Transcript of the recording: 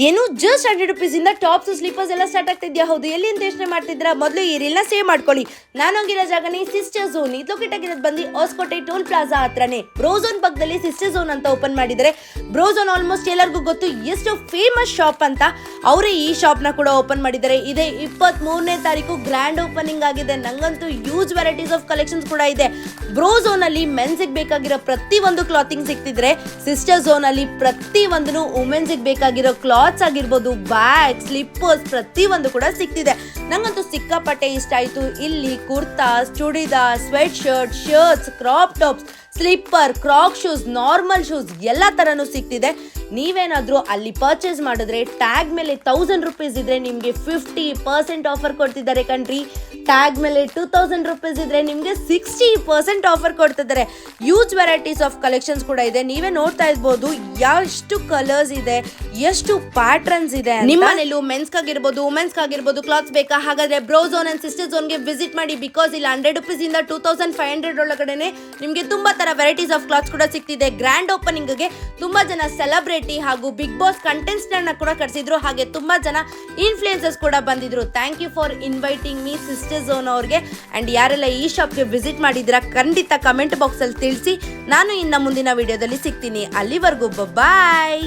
ಏನು just 100 ರೂಪೀಸಿಂದ tops sleepers ಎಲ್ಲ start ಆಗ್ತಿದ್ಯಾ? ಹೌದು, ಎಲ್ಲಿ ಅಂತ ಯೋಚನೆ ಮಾಡ್ತಿದ್ರ? ಮೊದಲು ಈ ರೀಲ್ನ ಸೇವ್ ಮಾಡ್ಕೊಳ್ಳಿ. ನಾನು ಹೋಗಿರೋ ಜಾಗನೇ ಸಿಸ್ಟರ್ ಝೋನ್. ಇದು ಲೊಕೇಟ್ ಆಗಿರೋದು ಬಂದು ಹೊಸಕೋಟೆ ಟೋಲ್ ಪ್ಲಾಜಾ ಹತ್ರನೇ. ಬ್ರೋಝೋನ್ ಪಕ್ಕದಲ್ಲಿ ಸಿಸ್ಟರ್ ಝೋನ್ ಅಂತ ಓಪನ್ ಮಾಡಿದ್ದಾರೆ. ಬ್ರೋಝೋನ್ ಆಲ್ಮೋಸ್ಟ್ ಎಲ್ಲರಿಗೂ ಗೊತ್ತು ಎಷ್ಟು ಫೇಮಸ್ ಶಾಪ್ ಅಂತ. ಅವರೇ ಈ ಶಾಪ್ನ ಕೂಡ ಓಪನ್ ಮಾಡಿದ್ದಾರೆ. ಇದೇ 23ನೇ ತಾರೀಕು ಗ್ರ್ಯಾಂಡ್ ಓಪನಿಂಗ್ ಆಗಿದೆ. ನಂಗಂತೂ ಯೂಸ್ ವೆರೈಟೀಸ್ ಆಫ್ ಕಲೆಕ್ಷನ್ಸ್ ಕೂಡ ಇದೆ. ಬ್ರೋಝೋನ್ ಅಲ್ಲಿ ಮೆನ್ಸ್ಗೆ ಬೇಕಾಗಿರೋ ಪ್ರತಿ ಒಂದು ಕ್ಲಾತಿಂಗ್ ಸಿಗ್ತಿದ್ರೆ, ಸಿಸ್ಟರ್ ಝೋನ್ ಅಲ್ಲಿ ಪ್ರತಿ ಒಂದು ವುಮೆನ್ಸ್ಗೆ ಬೇಕಾಗಿರೋ ಕ್ಲಾತ್ಸ್ ಆಗಿರ್ಬೋದು, ಬ್ಯಾಗ್, ಸ್ಲಿಪ್ಪರ್ಸ್ ಪ್ರತಿ ಒಂದು ಕೂಡ ಸಿಗ್ತಿದೆ. ನಂಗಂತೂ ಸಿಕ್ಕಾಪಟ್ಟೆ ಇಷ್ಟ ಆಯ್ತು. ಇಲ್ಲಿ kurtas, churidar, sweat shirt, shirts, crop tops, slipper, crack shoes, normal shoes ಎಲ್ಲ ತರನು ಸಿಗ್ತಿದೆ. ನೀವೇನಾದ್ರೂ ಅಲ್ಲಿ ಪರ್ಚೇಸ್ ಮಾಡಿದ್ರೆ ಟ್ಯಾಗ್ ಮೇಲೆ 1000 ರೂಪೀಸ್ ಇದ್ರೆ ನಿಮ್ಗೆ 50% ಆಫರ್ ಕೊಡ್ತಿದ್ದಾರೆ ಕಣ್ರಿ. ಟ್ಯಾಗ್ ಮೇಲೆ 2000 ರೂಪೀಸ್ ಇದ್ರೆ ನಿಮ್ಗೆ 60% ಆಫರ್ ಕೊಡ್ತಿದ್ದಾರೆ. ಯೂಸ್ ವೆರೈಟೀಸ್ ಆಫ್ ಕಲೆಕ್ಷನ್ಸ್ ಕೂಡ ಇದೆ. ನೀವೇ ನೋಡ್ತಾ ಇರ್ಬೋದು ಎಷ್ಟು ಕಲರ್ಸ್ ಇದೆ, ಎಷ್ಟು ಪ್ಯಾಟರ್ನ್ಸ್ ಇದೆ. ನಿಮ್ಮ ಮನೇಲೂ ಮೆನ್ಸ್ ಆಗಿರ್ಬೋದು, ವುಮೆನ್ಸ್ ಆಗಿರ್ಬೋದು ಕ್ಲಾತ್ಸ್ ಬೇಕಾ? ಹಾಗಾದ್ರೆ ಬ್ರೋಝೋನ್ ಅಂಡ್ ಸಿಸ್ಟರ್ ಝೋನ್ಗೆ ವಿಸಿಟ್ ಮಾಡಿ. ಬಿಕಾಸ್ ಇಲ್ಲಿ 100 ರೂಪೀಸ್ ಇಂದ 2500 ಒಳಗಡೆನೆ ನಿಮ್ಗೆ ತುಂಬಾ ತರ ವೆರೈಟೀಸ್ ಆಫ್ ಕ್ಲಾತ್ಸ್ ಕೂಡ ಸಿಗ್ತಿದೆ. ಗ್ರ್ಯಾಂಡ್ ಓಪನಿಂಗ್ ಗೆ ತುಂಬಾ ಜನ ಸೆಲೆಬ್ರಿಟಿ ಹಾಗೂ ಬಿಗ್ ಬಾಸ್ ಕಂಟೆಸ್ಟೆಂಟ್ ಕೂಡ ಕರೆಸಿದ್ರು. ಹಾಗೆ ತುಂಬಾ ಜನ ಇನ್ಫ್ಲುಯೆನ್ಸರ್ಸ್ ಕೂಡ ಬಂದಿದ್ರು. Thank you for inviting me sister zone ಅವ್ರಿಗೆ. ಅಂಡ್ ಯಾರೆಲ್ಲ ಈ ಶಾಪ್ಗೆ ವಿಸಿಟ್ ಮಾಡಿದ್ದೀರಾ ಖಂಡಿತ ಕಮೆಂಟ್ ಬಾಕ್ಸ್ ಅಲ್ಲಿ ತಿಳಿಸಿ. ನಾನು ಇನ್ನ ಮುಂದಿನ ವಿಡಿಯೋದಲ್ಲಿ ಸಿಗ್ತೀನಿ. ಅಲ್ಲಿವರೆಗೂ ಬಾಯ್.